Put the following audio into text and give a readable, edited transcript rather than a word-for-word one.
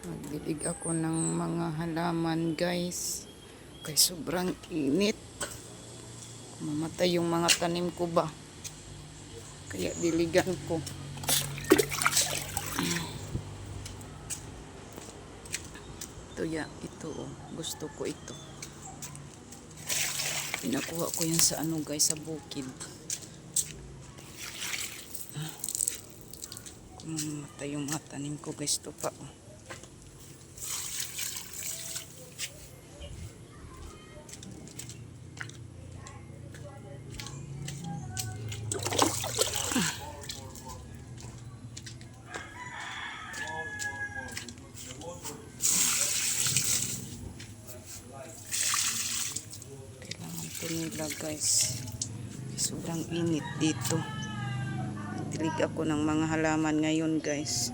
Magdilig ako ng mga halaman, guys. Kay sobrang init. Mamatay yung mga tanim ko ba. Kaya diligan ko. Ito ya, ito oh. Gusto ko ito. Pinakuha ko yan sa ano guys, sa bukid. Kung mamatay yung mga tanim ko guys, ito pa oh. Nila guys, sobrang init dito. Nagdilig ako ng mga halaman ngayon guys.